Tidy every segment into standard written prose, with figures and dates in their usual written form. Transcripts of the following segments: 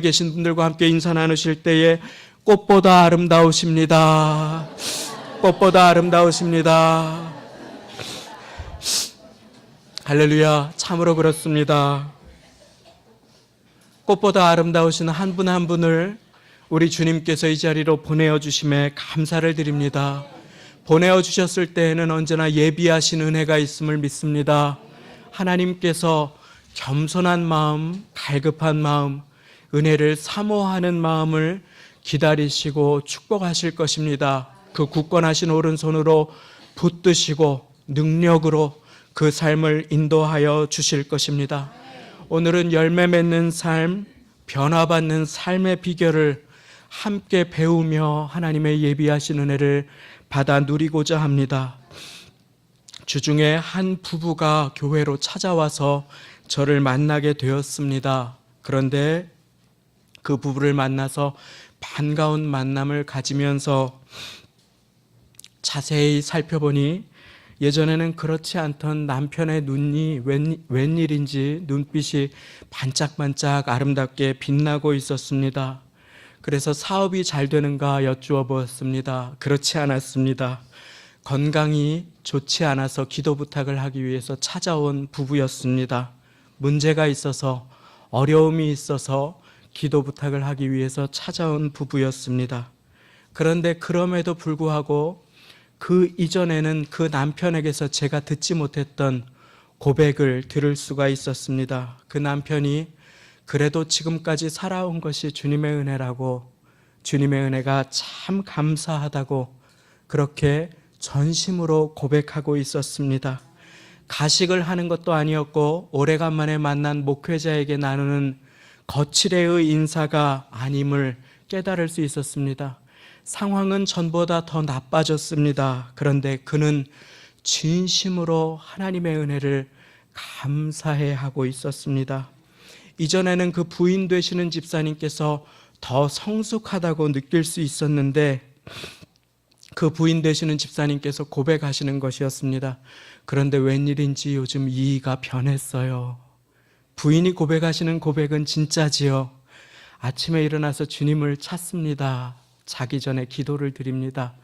계신 분들과 함께 인사 나누실 때에 꽃보다 아름다우십니다. 꽃보다 아름다우십니다. 할렐루야. 참으로 그렇습니다. 꽃보다 아름다우신 한 분 한 분을 우리 주님께서 이 자리로 보내어 주심에 감사를 드립니다. 보내어 주셨을 때에는 언제나 예비하신 은혜가 있음을 믿습니다. 하나님께서 겸손한 마음, 갈급한 마음, 은혜를 사모하는 마음을 기다리시고 축복하실 것입니다. 그 굳건하신 오른손으로 붙드시고 능력으로 그 삶을 인도하여 주실 것입니다. 오늘은 열매 맺는 삶, 변화받는 삶의 비결을 함께 배우며 하나님의 예비하신 은혜를 받아 누리고자 합니다. 주중에 한 부부가 교회로 찾아와서 저를 만나게 되었습니다. 그런데 그 부부를 만나서 반가운 만남을 가지면서 자세히 살펴보니 예전에는 그렇지 않던 남편의 눈이 웬일인지 눈빛이 반짝반짝 아름답게 빛나고 있었습니다. 그래서 사업이 잘 되는가 여쭈어 보았습니다. 그렇지 않았습니다. 건강이 좋지 않아서 기도 부탁을 하기 위해서 찾아온 부부였습니다. 문제가 있어서, 어려움이 있어서 기도 부탁을 하기 위해서 찾아온 부부였습니다. 그런데 그럼에도 불구하고 그 이전에는 그 남편에게서 제가 듣지 못했던 고백을 들을 수가 있었습니다. 그 남편이 그래도 지금까지 살아온 것이 주님의 은혜라고, 주님의 은혜가 참 감사하다고 그렇게 전심으로 고백하고 있었습니다. 가식을 하는 것도 아니었고 오래간만에 만난 목회자에게 나누는 거칠애의 인사가 아님을 깨달을 수 있었습니다. 상황은 전보다 더 나빠졌습니다. 그런데 그는 진심으로 하나님의 은혜를 감사해 하고 있었습니다. 이전에는 그 부인 되시는 집사님께서 더 성숙하다고 느낄 수 있었는데 그 부인 되시는 집사님께서 고백하시는 것이었습니다. 그런데 웬일인지 요즘 이가 변했어요. 부인이 고백하시는 고백은 진짜지요. 아침에 일어나서 주님을 찾습니다. 자기 전에 기도를 드립니다.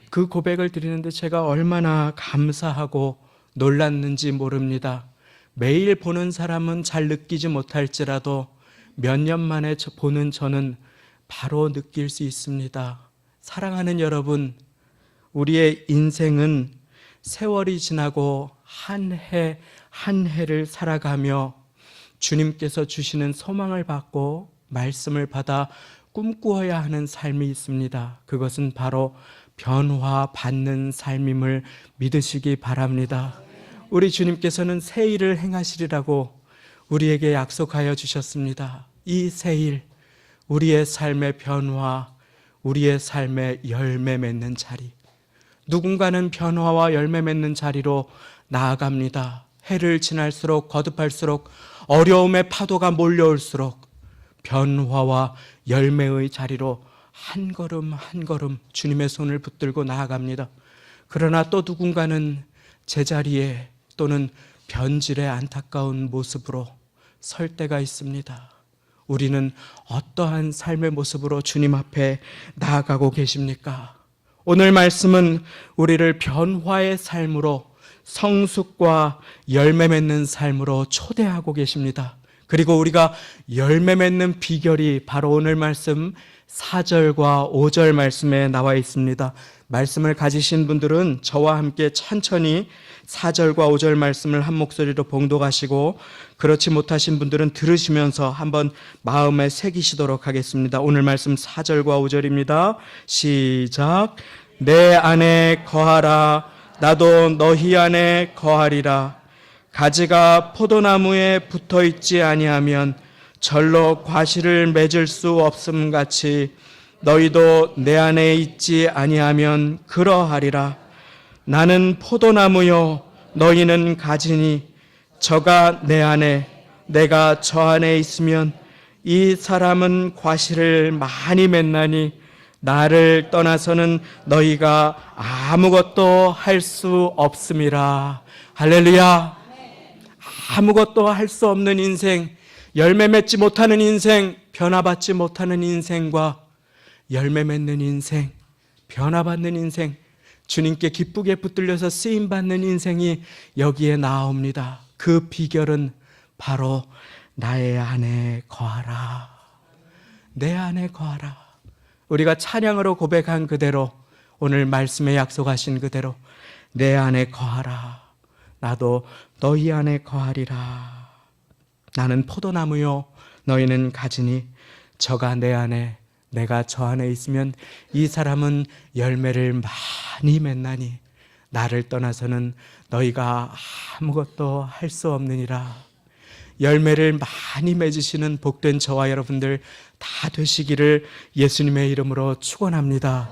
그 고백을 드리는데 제가 얼마나 감사하고 놀랐는지 모릅니다. 매일 보는 사람은 잘 느끼지 못할지라도 몇 년 만에 보는 저는 바로 느낄 수 있습니다. 사랑하는 여러분, 우리의 인생은 세월이 지나고 한 해 한 해를 살아가며 주님께서 주시는 소망을 받고 말씀을 받아 꿈꾸어야 하는 삶이 있습니다. 그것은 바로 변화받는 삶임을 믿으시기 바랍니다. 우리 주님께서는 새 일을 행하시리라고 우리에게 약속하여 주셨습니다. 이 새 일, 우리의 삶의 변화, 우리의 삶의 열매 맺는 자리. 누군가는 변화와 열매 맺는 자리로 나아갑니다. 해를 지날수록 거듭할수록 어려움의 파도가 몰려올수록 변화와 열매의 자리로 한 걸음 한 걸음 주님의 손을 붙들고 나아갑니다. 그러나 또 누군가는 제자리에 또는 변질의 안타까운 모습으로 설 때가 있습니다. 우리는 어떠한 삶의 모습으로 주님 앞에 나아가고 계십니까? 오늘 말씀은 우리를 변화의 삶으로, 성숙과 열매 맺는 삶으로 초대하고 계십니다. 그리고 우리가 열매 맺는 비결이 바로 오늘 말씀 4절과 5절 말씀에 나와 있습니다. 말씀을 가지신 분들은 저와 함께 천천히 4절과 5절 말씀을 한 목소리로 봉독하시고, 그렇지 못하신 분들은 들으시면서 한번 마음에 새기시도록 하겠습니다. 오늘 말씀 4절과 5절입니다. 시작. 내 안에 거하라. 나도 너희 안에 거하리라. 가지가 포도나무에 붙어 있지 아니하면 절로 과실을 맺을 수 없음 같이 너희도 내 안에 있지 아니하면 그러하리라. 나는 포도나무요 너희는 가지니 저가 내 안에 내가 저 안에 있으면 이 사람은 과실을 많이 맺나니 나를 떠나서는 너희가 아무것도 할 수 없음이라. 할렐루야. 아무것도 할 수 없는 인생, 열매 맺지 못하는 인생, 변화받지 못하는 인생과 열매 맺는 인생, 변화받는 인생, 주님께 기쁘게 붙들려서 쓰임받는 인생이 여기에 나옵니다. 그 비결은 바로 나의 안에 거하라. 내 안에 거하라. 우리가 찬양으로 고백한 그대로, 오늘 말씀에 약속하신 그대로 내 안에 거하라. 나도 너희 안에 거하리라. 나는 포도나무요 너희는 가지니 저가 내 안에 내가 저 안에 있으면 이 사람은 열매를 많이 맺나니 나를 떠나서는 너희가 아무것도 할 수 없느니라. 열매를 많이 맺으시는 복된 저와 여러분들 다 되시기를 예수님의 이름으로 축원합니다.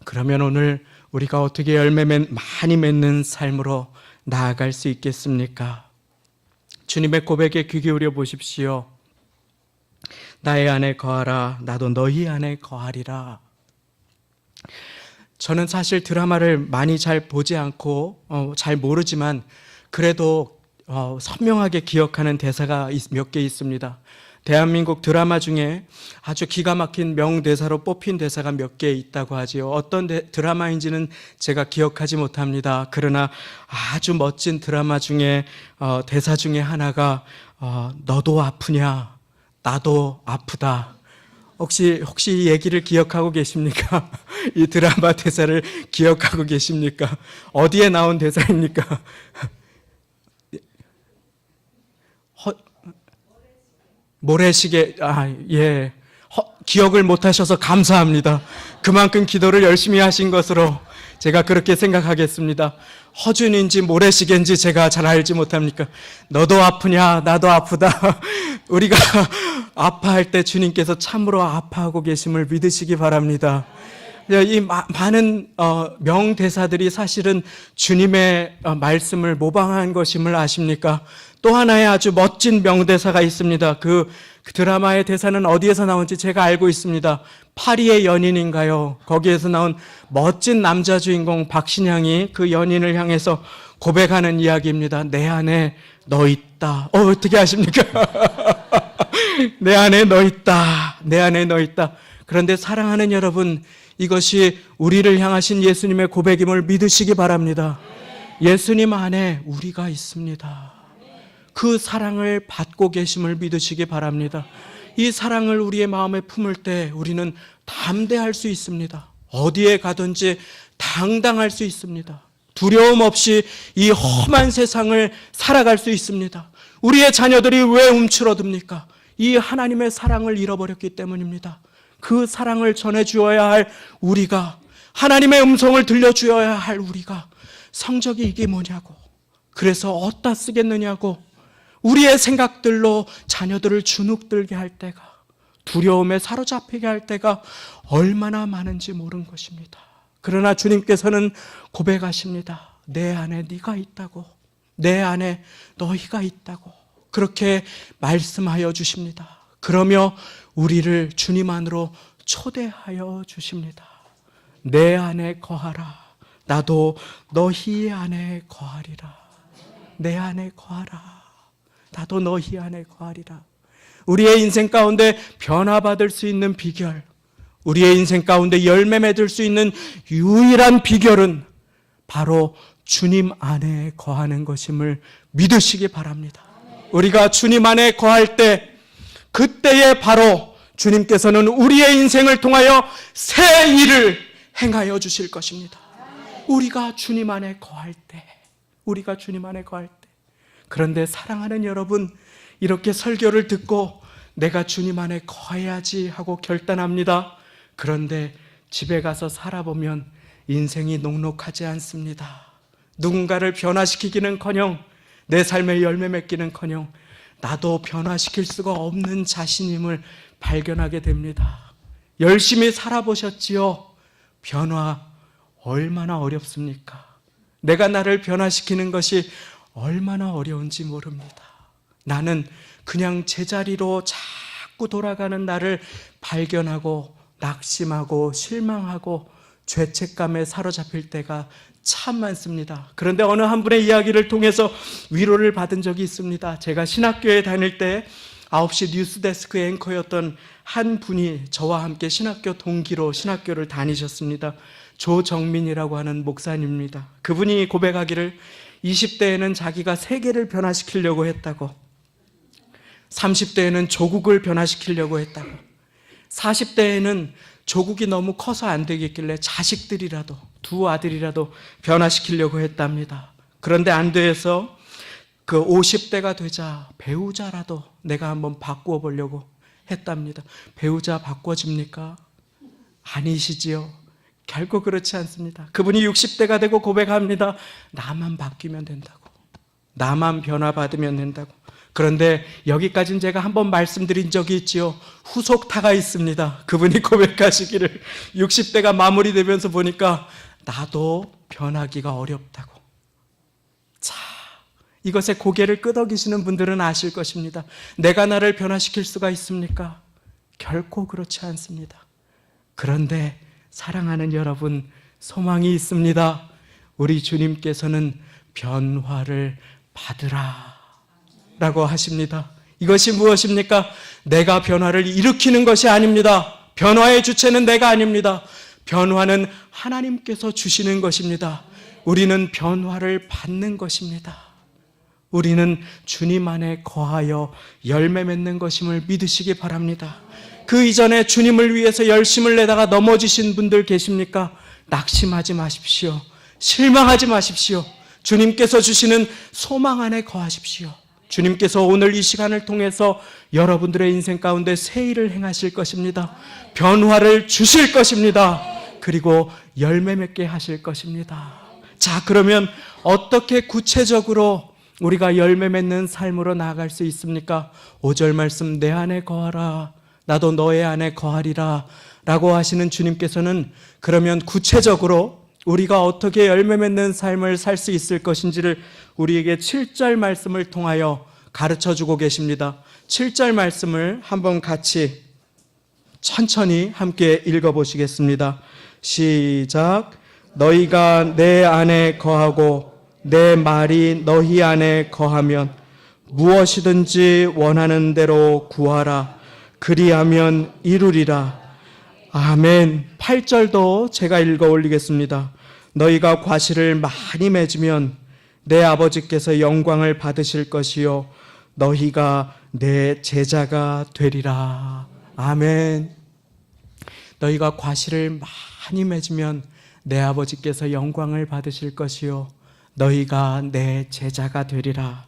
그러면 오늘 우리가 어떻게 열매 많이 맺는 삶으로 나아갈 수 있겠습니까? 주님의 고백에 귀 기울여 보십시오. 나의 안에 거하라. 나도 너희 안에 거하리라. 저는 사실 드라마를 많이 잘 보지 않고 잘 모르지만 그래도 선명하게 기억하는 대사가 몇 개 있습니다. 대한민국 드라마 중에 아주 기가 막힌 명대사로 뽑힌 대사가 몇 개 있다고 하지요. 어떤 드라마인지는 제가 기억하지 못합니다. 그러나 아주 멋진 드라마 중에 대사 중에 하나가 너도 아프냐? 나도 아프다. 혹시 이 얘기를 기억하고 계십니까? 이 드라마 대사를 기억하고 계십니까? 어디에 나온 대사입니까? 모래시계, 예. 기억을 못 하셔서 감사합니다. 그만큼 기도를 열심히 하신 것으로 제가 그렇게 생각하겠습니다. 허준인지 모래시계인지 제가 잘 알지 못합니까? 너도 아프냐? 나도 아프다. 우리가 아파할 때 주님께서 참으로 아파하고 계심을 믿으시기 바랍니다. 이 많은 명대사들이 사실은 주님의 말씀을 모방한 것임을 아십니까? 또 하나의 아주 멋진 명대사가 있습니다. 그 드라마의 대사는 어디에서 나온지 제가 알고 있습니다. 파리의 연인인가요? 거기에서 나온 멋진 남자 주인공 박신양이 그 연인을 향해서 고백하는 이야기입니다. 내 안에 너 있다. 어떻게 아십니까? 내 안에 너 있다. 내 안에 너 있다. 그런데 사랑하는 여러분, 이것이 우리를 향하신 예수님의 고백임을 믿으시기 바랍니다. 예수님 안에 우리가 있습니다. 그 사랑을 받고 계심을 믿으시기 바랍니다. 이 사랑을 우리의 마음에 품을 때 우리는 담대할 수 있습니다. 어디에 가든지 당당할 수 있습니다. 두려움 없이 이 험한 세상을 살아갈 수 있습니다. 우리의 자녀들이 왜 움츠러듭니까? 이 하나님의 사랑을 잃어버렸기 때문입니다. 그 사랑을 전해주어야 할 우리가, 하나님의 음성을 들려주어야 할 우리가 성적이 이게 뭐냐고, 그래서 어디다 쓰겠느냐고 우리의 생각들로 자녀들을 주눅들게 할 때가, 두려움에 사로잡히게 할 때가 얼마나 많은지 모르는 것입니다. 그러나 주님께서는 고백하십니다. 내 안에 네가 있다고, 내 안에 너희가 있다고 그렇게 말씀하여 주십니다. 그러며 우리를 주님 안으로 초대하여 주십니다. 내 안에 거하라. 나도 너희 안에 거하리라. 내 안에 거하라. 나도 너희 안에 거하리라. 우리의 인생 가운데 변화받을 수 있는 비결, 우리의 인생 가운데 열매 맺을 수 있는 유일한 비결은 바로 주님 안에 거하는 것임을 믿으시기 바랍니다. 우리가 주님 안에 거할 때, 그때에 바로 주님께서는 우리의 인생을 통하여 새 일을 행하여 주실 것입니다. 우리가 주님 안에 거할 때, 우리가 주님 안에 거할 때. 그런데 사랑하는 여러분, 이렇게 설교를 듣고 내가 주님 안에 거해야지 하고 결단합니다. 그런데 집에 가서 살아보면 인생이 녹록하지 않습니다. 누군가를 변화시키기는커녕 내 삶의 열매 맺기는커녕 나도 변화시킬 수가 없는 자신임을 발견하게 됩니다. 열심히 살아보셨지요? 변화 얼마나 어렵습니까? 내가 나를 변화시키는 것이 얼마나 어려운지 모릅니다. 나는 그냥 제자리로 자꾸 돌아가는 나를 발견하고 낙심하고 실망하고 죄책감에 사로잡힐 때가 참 많습니다. 그런데 어느 한 분의 이야기를 통해서 위로를 받은 적이 있습니다. 제가 신학교에 다닐 때 9시 뉴스데스크 앵커였던 한 분이 저와 함께 신학교 동기로 신학교를 다니셨습니다. 조정민이라고 하는 목사님입니다. 그분이 고백하기를 20대에는 자기가 세계를 변화시키려고 했다고, 30대에는 조국을 변화시키려고 했다고, 40대에는 조국이 너무 커서 안 되겠길래 자식들이라도, 두 아들이라도 변화시키려고 했답니다. 그런데 안 돼서 그 50대가 되자 배우자라도 내가 한번 바꾸어 보려고 했답니다. 배우자 바꿔집니까? 아니시지요. 결코 그렇지 않습니다. 그분이 60대가 되고 고백합니다. 나만 바뀌면 된다고. 나만 변화받으면 된다고. 그런데 여기까지는 제가 한번 말씀드린 적이 있지요. 후속타가 있습니다. 그분이 고백하시기를 60대가 마무리되면서 보니까 나도 변하기가 어렵다고. 자, 이것에 고개를 끄덕이시는 분들은 아실 것입니다. 내가 나를 변화시킬 수가 있습니까? 결코 그렇지 않습니다. 그런데 사랑하는 여러분, 소망이 있습니다. 우리 주님께서는 변화를 받으라 라고 하십니다. 이것이 무엇입니까? 내가 변화를 일으키는 것이 아닙니다. 변화의 주체는 내가 아닙니다. 변화는 하나님께서 주시는 것입니다. 우리는 변화를 받는 것입니다. 우리는 주님 안에 거하여 열매 맺는 것임을 믿으시기 바랍니다. 그 이전에 주님을 위해서 열심을 내다가 넘어지신 분들 계십니까? 낙심하지 마십시오. 실망하지 마십시오. 주님께서 주시는 소망 안에 거하십시오. 주님께서 오늘 이 시간을 통해서 여러분들의 인생 가운데 새 일을 행하실 것입니다. 변화를 주실 것입니다. 그리고 열매 맺게 하실 것입니다. 자, 그러면 어떻게 구체적으로 우리가 열매 맺는 삶으로 나아갈 수 있습니까? 5절 말씀, 내 안에 거하라, 나도 너의 안에 거하리라 라고 하시는 주님께서는 그러면 구체적으로 우리가 어떻게 열매 맺는 삶을 살 수 있을 것인지를 우리에게 7절 말씀을 통하여 가르쳐주고 계십니다. 7절 말씀을 한번 같이 천천히 함께 읽어보시겠습니다. 시작. 너희가 내 안에 거하고 내 말이 너희 안에 거하면 무엇이든지 원하는 대로 구하라. 그리하면 이루리라. 아멘. 8절도 제가 읽어 올리겠습니다. 너희가 과실을 많이 맺으면 내 아버지께서 영광을 받으실 것이요 너희가 내 제자가 되리라. 아멘. 너희가 과실을 많이 맺으면 내 아버지께서 영광을 받으실 것이요 너희가 내 제자가 되리라.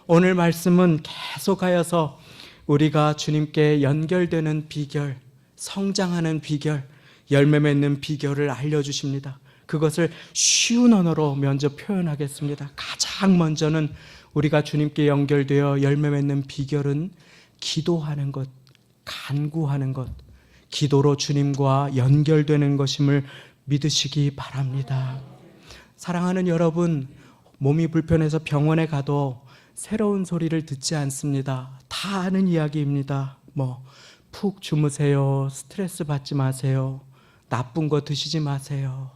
오늘 말씀은 계속하여서 우리가 주님께 연결되는 비결, 성장하는 비결, 열매 맺는 비결을 알려주십니다. 그것을 쉬운 언어로 먼저 표현하겠습니다. 가장 먼저는 우리가 주님께 연결되어 열매 맺는 비결은 기도하는 것, 간구하는 것, 기도로 주님과 연결되는 것임을 믿으시기 바랍니다. 사랑하는 여러분, 몸이 불편해서 병원에 가도 새로운 소리를 듣지 않습니다. 다 아는 이야기입니다. 푹 주무세요. 스트레스 받지 마세요. 나쁜 거 드시지 마세요.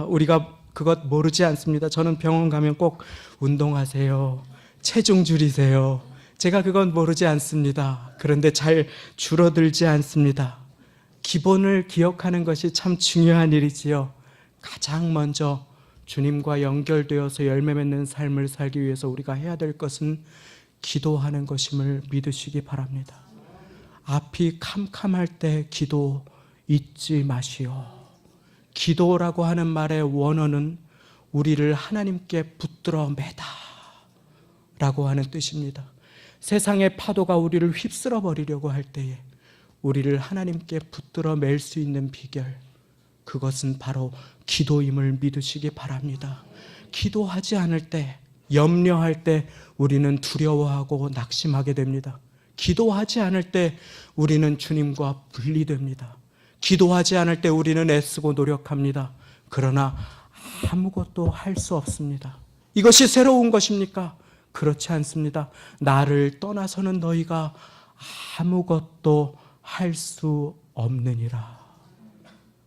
우리가 그것 모르지 않습니다. 저는 병원 가면 꼭 운동하세요. 체중 줄이세요. 제가 그건 모르지 않습니다. 그런데 잘 줄어들지 않습니다. 기본을 기억하는 것이 참 중요한 일이지요. 가장 먼저 주님과 연결되어서 열매 맺는 삶을 살기 위해서 우리가 해야 될 것은 기도하는 것임을 믿으시기 바랍니다. 앞이 캄캄할 때 기도 잊지 마시오. 기도라고 하는 말의 원어는 우리를 하나님께 붙들어 매다 라고 하는 뜻입니다. 세상의 파도가 우리를 휩쓸어 버리려고 할 때에 우리를 하나님께 붙들어 맬 수 있는 비결, 그것은 바로 기도임을 믿으시기 바랍니다. 기도하지 않을 때, 염려할 때 우리는 두려워하고 낙심하게 됩니다. 기도하지 않을 때 우리는 주님과 분리됩니다. 기도하지 않을 때 우리는 애쓰고 노력합니다. 그러나 아무것도 할 수 없습니다. 이것이 새로운 것입니까? 그렇지 않습니다. 나를 떠나서는 너희가 아무것도 할 수 없느니라.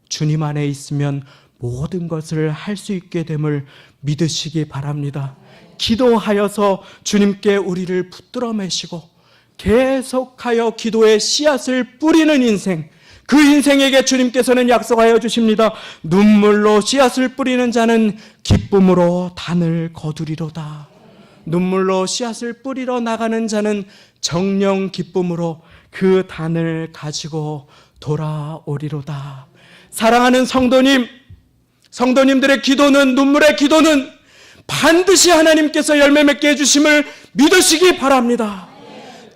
주님 안에 있으면 모든 것을 할 수 있게 됨을 믿으시기 바랍니다. 기도하여서 주님께 우리를 붙들어 매시고 계속하여 기도의 씨앗을 뿌리는 인생, 그 인생에게 주님께서는 약속하여 주십니다. 눈물로 씨앗을 뿌리는 자는 기쁨으로 단을 거두리로다. 눈물로 씨앗을 뿌리러 나가는 자는 정령 기쁨으로 그 단을 가지고 돌아오리로다. 사랑하는 성도님, 성도님들의 기도는, 눈물의 기도는 반드시 하나님께서 열매 맺게 해주심을 믿으시기 바랍니다.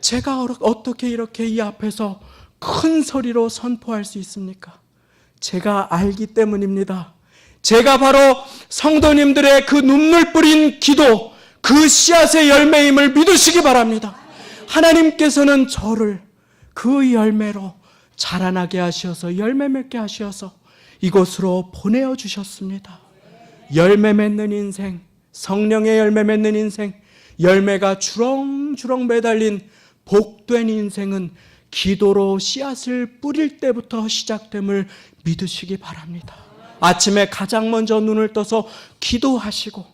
제가 어떻게 이렇게 이 앞에서 큰 소리로 선포할 수 있습니까? 제가 알기 때문입니다. 제가 바로 성도님들의 그 눈물 뿌린 기도, 그 씨앗의 열매임을 믿으시기 바랍니다. 하나님께서는 저를 그 열매로 자라나게 하셔서 열매 맺게 하셔서 이곳으로 보내어 주셨습니다. 열매 맺는 인생, 성령의 열매 맺는 인생, 열매가 주렁주렁 매달린 복된 인생은 기도로 씨앗을 뿌릴 때부터 시작됨을 믿으시기 바랍니다. 아침에 가장 먼저 눈을 떠서 기도하시고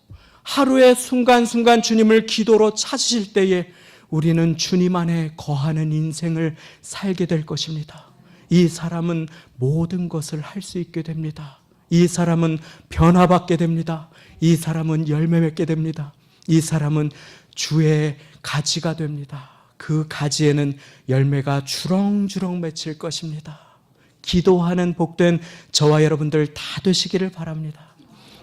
하루의 순간순간 주님을 기도로 찾으실 때에 우리는 주님 안에 거하는 인생을 살게 될 것입니다. 이 사람은 모든 것을 할 수 있게 됩니다. 이 사람은 변화받게 됩니다. 이 사람은 열매 맺게 됩니다. 이 사람은 주의 가지가 됩니다. 그 가지에는 열매가 주렁주렁 맺힐 것입니다. 기도하는 복된 저와 여러분들 다 되시기를 바랍니다.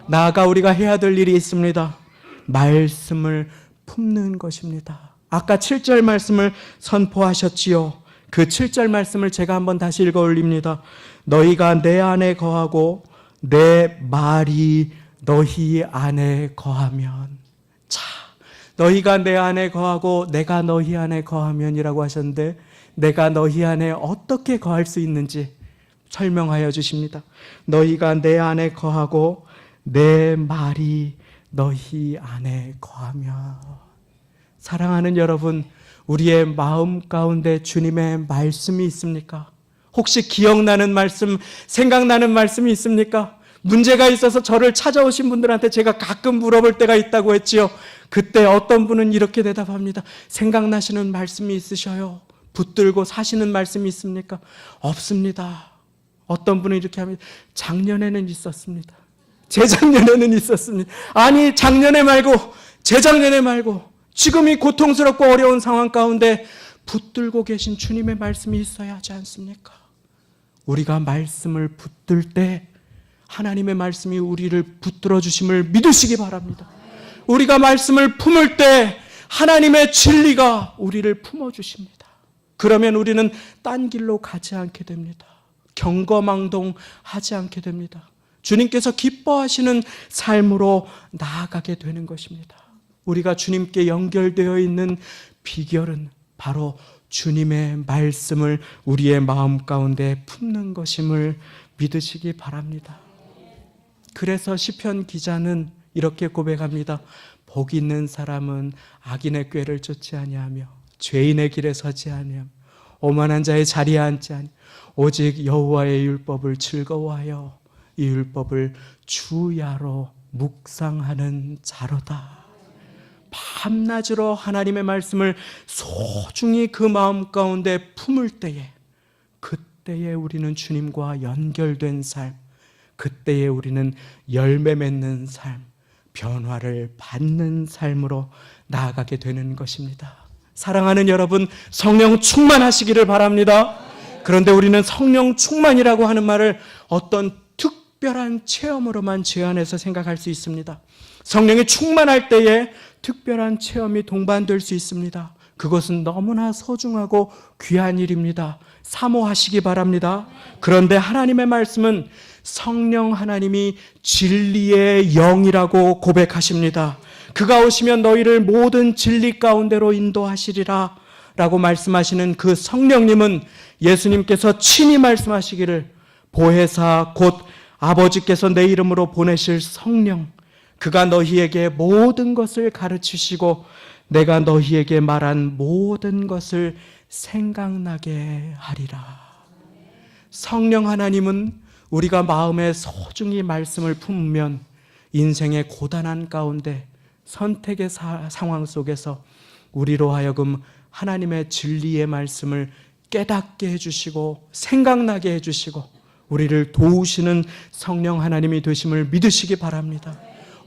나아가 우리가 해야 될 일이 있습니다. 말씀을 품는 것입니다. 아까 7절 말씀을 선포하셨지요. 그 7절 말씀을 제가 한번 다시 읽어 올립니다. 너희가 내 안에 거하고 내 말이 너희 안에 거하면. 자, 너희가 내 안에 거하고 내가 너희 안에 거하면이라고 하셨는데 내가 너희 안에 어떻게 거할 수 있는지 설명하여 주십니다. 너희가 내 안에 거하고 내 말이 너희 안에 거하면. 사랑하는 여러분, 우리의 마음 가운데 주님의 말씀이 있습니까? 혹시 기억나는 말씀, 생각나는 말씀이 있습니까? 문제가 있어서 저를 찾아오신 분들한테 제가 가끔 물어볼 때가 있다고 했지요. 그때 어떤 분은 이렇게 대답합니다. 생각나시는 말씀이 있으셔요? 붙들고 사시는 말씀이 있습니까? 없습니다. 어떤 분은 이렇게 합니다. 작년에는 있었습니다. 재작년에는 있었습니다. 아니, 작년에 말고 재작년에 말고 지금 이 고통스럽고 어려운 상황 가운데 붙들고 계신 주님의 말씀이 있어야 하지 않습니까? 우리가 말씀을 붙들 때 하나님의 말씀이 우리를 붙들어 주심을 믿으시기 바랍니다. 우리가 말씀을 품을 때 하나님의 진리가 우리를 품어 주십니다. 그러면 우리는 딴 길로 가지 않게 됩니다. 경거망동하지 않게 됩니다. 주님께서 기뻐하시는 삶으로 나아가게 되는 것입니다. 우리가 주님께 연결되어 있는 비결은 바로 주님의 말씀을 우리의 마음 가운데 품는 것임을 믿으시기 바랍니다. 그래서 시편 기자는 이렇게 고백합니다. 복 있는 사람은 악인의 꾀를 쫓지 아니하며 죄인의 길에 서지 아니하며 오만한 자의 자리에 앉지 아니하며 오직 여호와의 율법을 즐거워하여 이 율법을 주야로 묵상하는 자로다. 밤낮으로 하나님의 말씀을 소중히 그 마음 가운데 품을 때에, 그때에 우리는 주님과 연결된 삶, 그때에 우리는 열매 맺는 삶, 변화를 받는 삶으로 나아가게 되는 것입니다. 사랑하는 여러분, 성령 충만하시기를 바랍니다. 그런데 우리는 성령 충만이라고 하는 말을 어떤 특별한 체험으로만 제한해서 생각할 수 있습니다. 성령이 충만할 때에 특별한 체험이 동반될 수 있습니다. 그것은 너무나 소중하고 귀한 일입니다. 사모하시기 바랍니다. 그런데 하나님의 말씀은 성령 하나님이 진리의 영이라고 고백하십니다. 그가 오시면 너희를 모든 진리 가운데로 인도하시리라 라고 말씀하시는 그 성령님은 예수님께서 친히 말씀하시기를 보혜사 곧 아버지께서 내 이름으로 보내실 성령, 그가 너희에게 모든 것을 가르치시고 내가 너희에게 말한 모든 것을 생각나게 하리라. 성령 하나님은 우리가 마음에 소중히 말씀을 품으면 인생의 고단한 가운데 선택의 상황 속에서 우리로 하여금 하나님의 진리의 말씀을 깨닫게 해주시고 생각나게 해주시고 우리를 도우시는 성령 하나님이 되심을 믿으시기 바랍니다.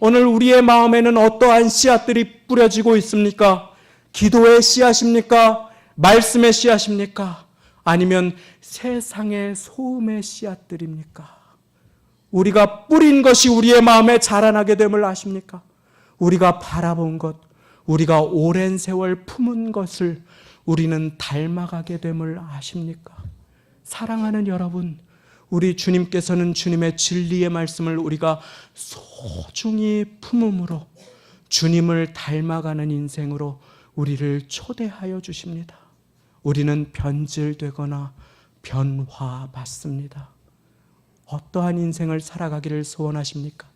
오늘 우리의 마음에는 어떠한 씨앗들이 뿌려지고 있습니까? 기도의 씨앗입니까? 말씀의 씨앗입니까? 아니면 세상의 소음의 씨앗들입니까? 우리가 뿌린 것이 우리의 마음에 자라나게 됨을 아십니까? 우리가 바라본 것, 우리가 오랜 세월 품은 것을 우리는 닮아가게 됨을 아십니까? 사랑하는 여러분, 우리 주님께서는 주님의 진리의 말씀을 우리가 소중히 품음으로 주님을 닮아가는 인생으로 우리를 초대하여 주십니다. 우리는 변질되거나 변화받습니다. 어떠한 인생을 살아가기를 소원하십니까?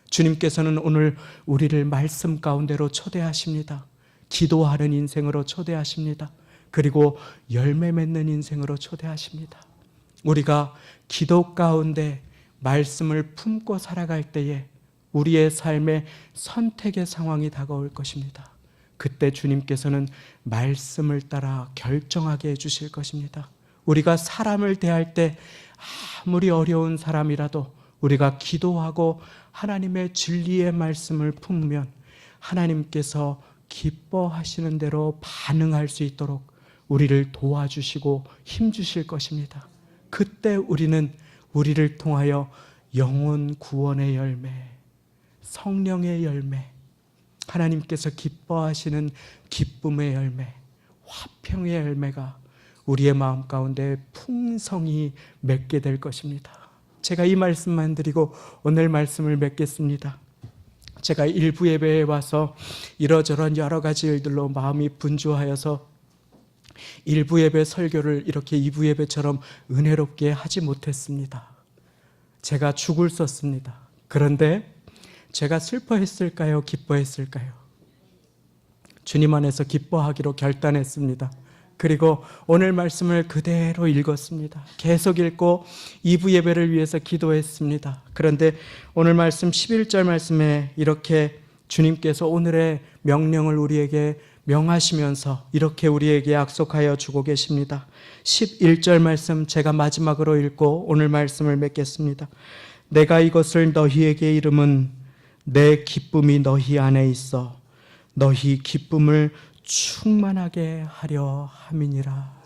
주님께서는 오늘 우리를 말씀 가운데로 초대하십니다. 기도하는 인생으로 초대하십니다. 그리고 열매 맺는 인생으로 초대하십니다. 우리가 기도 가운데 말씀을 품고 살아갈 때에 우리의 삶에 선택의 상황이 다가올 것입니다. 그때 주님께서는 말씀을 따라 결정하게 해주실 것입니다. 우리가 사람을 대할 때 아무리 어려운 사람이라도 우리가 기도하고 하나님의 진리의 말씀을 품으면 하나님께서 기뻐하시는 대로 반응할 수 있도록 우리를 도와주시고 힘주실 것입니다. 그때 우리는 우리를 통하여 영혼 구원의 열매, 성령의 열매, 하나님께서 기뻐하시는 기쁨의 열매, 화평의 열매가 우리의 마음 가운데 풍성히 맺게 될 것입니다. 제가 이 말씀만 드리고 오늘 말씀을 맺겠습니다. 제가 일부 예배에 와서 이러저런 여러 가지 일들로 마음이 분주하여서 일부 예배 설교를 이렇게 2부 예배처럼 은혜롭게 하지 못했습니다. 제가 죽을 썼습니다. 그런데 제가 슬퍼했을까요? 기뻐했을까요? 주님 안에서 기뻐하기로 결단했습니다. 그리고 오늘 말씀을 그대로 읽었습니다. 계속 읽고 2부 예배를 위해서 기도했습니다. 그런데 오늘 말씀 11절 말씀에 이렇게 주님께서 오늘의 명령을 우리에게 명하시면서 이렇게 우리에게 약속하여 주고 계십니다. 11절 말씀 제가 마지막으로 읽고 오늘 말씀을 맺겠습니다. 내가 이것을 너희에게 이름은 내 기쁨이 너희 안에 있어 너희 기쁨을 충만하게 하려 함이니라.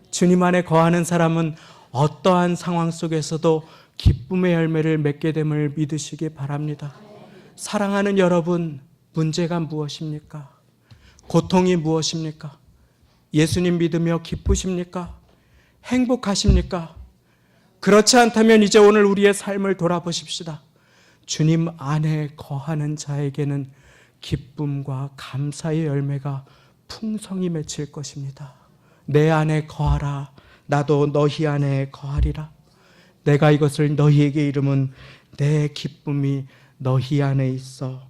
주님 안에 거하는 사람은 어떠한 상황 속에서도 기쁨의 열매를 맺게 됨을 믿으시기 바랍니다. 사랑하는 여러분, 문제가 무엇입니까? 고통이 무엇입니까? 예수님 믿으며 기쁘십니까? 행복하십니까? 그렇지 않다면 이제 오늘 우리의 삶을 돌아보십시다. 주님 안에 거하는 자에게는 기쁨과 감사의 열매가 풍성히 맺힐 것입니다. 내 안에 거하라. 나도 너희 안에 거하리라. 내가 이것을 너희에게 이름은 내 기쁨이 너희 안에 있어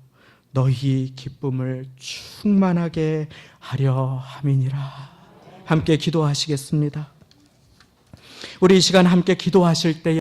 너희 기쁨을 충만하게 하려 함이니라. 함께 기도하시겠습니다. 우리 이 시간 함께 기도하실 때에